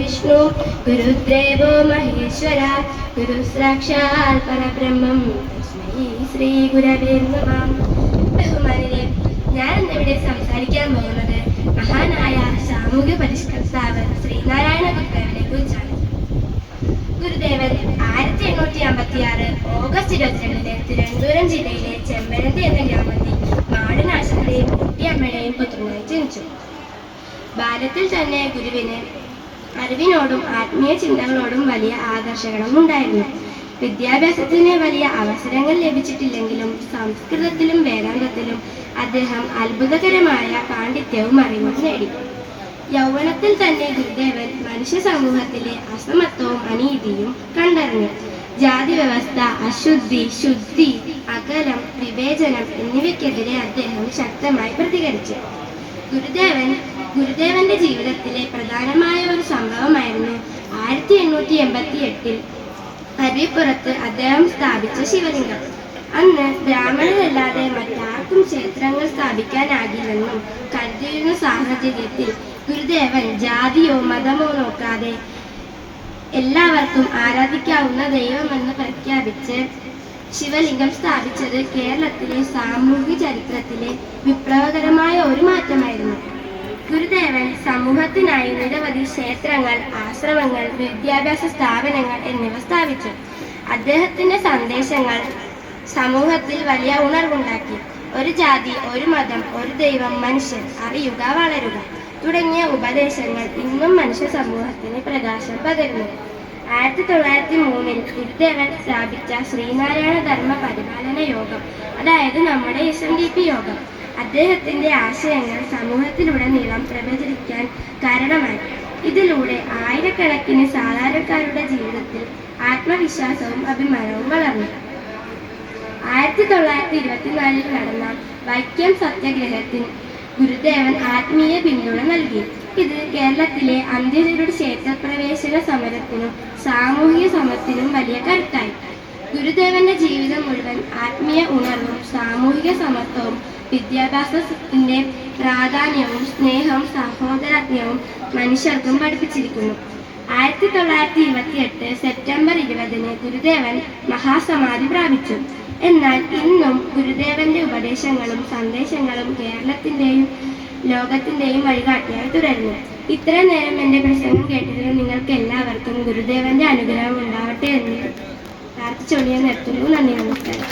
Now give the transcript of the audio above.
വിഷ്ണു ഗുരുദേവോ മഹേശ്വര ഗുരു സാക്ഷാൽ പരബ്രഹ്മം തസ്മൈ ശ്രീ ഗുരവേ നമഃ. ബഹുമാനിനെ, ഞാൻ ഇന്നിവിടെ സംസാരിക്കാൻ പോകുന്നത് മഹാനായ സാമൂഹ്യ പരിഷ്കർത്താവ് ശ്രീനാരായണ ഗുരുദേവനെ കുറിച്ചാണ്. ഗുരുദേവൻ 1856 ഓഗസ്റ്റ് 22 തിരുവനന്തപുരം ജില്ലയിലെ ചെമ്പരന്തി എന്ന ഗ്രാമത്തിൽ മാടനാശന്റെയും കുട്ടിയമ്മയുടെയും പുത്രനായി ജനിച്ചു. ബാല്യത്തിൽ തന്നെ ഗുരുവിന് അറിവിനോടും ആത്മീയ ചിന്തകളോടും വലിയ ആകർഷണം ഉണ്ടായിരുന്നു. വിദ്യാഭ്യാസത്തിന് വലിയ അവസരങ്ങൾ ലഭിച്ചിട്ടില്ലെങ്കിലും സംസ്കൃതത്തിലും വേദാന്തത്തിലും അദ്ദേഹം അത്ഭുതകരമായ പാണ്ഡിത്യവും അറിവും നേടി. യൗവനത്തിൽ തന്നെ ഗുരുദേവൻ മനുഷ്യ സമൂഹത്തിലെ അസമത്വവും അനീതിയും കണ്ടറിഞ്ഞു. ജാതി വ്യവസ്ഥ, അശുദ്ധി, ശുദ്ധി, അകലം, വിവേചനം എന്നിവയ്ക്കെതിരെ അദ്ദേഹം ശക്തമായി പ്രതികരിച്ചു. ഗുരുദേവന്റെ ജീവിതത്തിലെ പ്രധാനമായ ഒരു സംഭവമായിരുന്നു 1888 അരുവിപ്പുറത്ത് അദ്ദേഹം സ്ഥാപിച്ച ശിവലിംഗം. അന്ന് ബ്രാഹ്മണരല്ലാതെ മറ്റാർക്കും ക്ഷേത്രങ്ങൾ സ്ഥാപിക്കാനാകില്ലെന്നും കരുതിയിരുന്ന സാഹചര്യത്തിൽ ഗുരുദേവൻ ജാതിയോ മതമോ നോക്കാതെ എല്ലാവർക്കും ആരാധിക്കാവുന്ന ദൈവമെന്ന് പ്രഖ്യാപിച്ച് ശിവലിംഗം സ്ഥാപിച്ചത് കേരളത്തിലെ സാമൂഹിക ചരിത്രത്തിലെ വിപ്ലവകരമായ ഒരു മാറ്റമായിരുന്നു. ഗുരുദേവൻ സമൂഹത്തിനായി നിരവധി ക്ഷേത്രങ്ങൾ, ആശ്രമങ്ങൾ, വിദ്യാഭ്യാസ സ്ഥാപനങ്ങൾ എന്നിവ സ്ഥാപിച്ചു. അദ്ദേഹത്തിന്റെ സന്ദേശങ്ങൾ സമൂഹത്തിൽ വലിയ ഉണർവുണ്ടാക്കി. ഒരു ജാതി, ഒരു മതം, ഒരു ദൈവം, മനുഷ്യൻ, അറിയുക, വളരുക തുടങ്ങിയ ഉപദേശങ്ങൾ ഇന്നും മനുഷ്യ സമൂഹത്തിന് പ്രകാശം പകരുന്നു. 1903 ഗുരുദേവൻ സ്ഥാപിച്ച ശ്രീനാരായണ ധർമ്മ പരിപാലന യോഗം, അതായത് നമ്മുടെ SNDP യോഗം, അദ്ദേഹത്തിന്റെ ആശയങ്ങൾ സമൂഹത്തിലുടനീളം പ്രചരിക്കാൻ കാരണമായി. ഇതിലൂടെ ആയിരക്കണക്കിന് സാധാരണക്കാരുടെ ജീവിതത്തിൽ ആത്മവിശ്വാസവും അഭിമാനവും വളർന്നു. 1924 നടന്ന വൈക്കം സത്യാഗ്രഹത്തിന് ഗുരുദേവൻ ആത്മീയ പിന്തുണ നൽകി. ഇത് കേരളത്തിലെ അന്ത്യരുടെ ക്ഷേത്രപ്രവേശന സമരത്തിനും സാമൂഹിക സമത്തിനും വലിയ കരുത്തായി. ഗുരുദേവന്റെ ജീവിതം മുഴുവൻ ആത്മീയ ഉണർവും സാമൂഹിക സമത്വവും വിദ്യാഭ്യാസത്തിന്റെ പ്രാധാന്യവും സ്നേഹവും സഹോദരത്വവും മനുഷ്യർക്കും പഠിപ്പിച്ചിരിക്കുന്നു. 1928 സെപ്റ്റംബർ 20 ഗുരുദേവൻ മഹാസമാധി പ്രാപിച്ചു. എന്നാൽ ഇന്നും ഗുരുദേവന്റെ ഉപദേശങ്ങളും സന്ദേശങ്ങളും കേരളത്തിന്റെയും ലോകത്തിന്റെയും വഴികാട്ടിയായി തുടരുന്നു. ഇത്രയും നേരം എന്റെ പ്രസംഗം കേട്ടതിന് നിങ്ങൾക്ക് എല്ലാവർക്കും ഗുരുദേവന്റെ അനുഗ്രഹം ഉണ്ടാവട്ടെ എന്ന് പ്രാർത്ഥിച്ചുകൊണ്ട് ഞാൻ നിർത്തുന്നു. നന്ദി, നമസ്കാരം.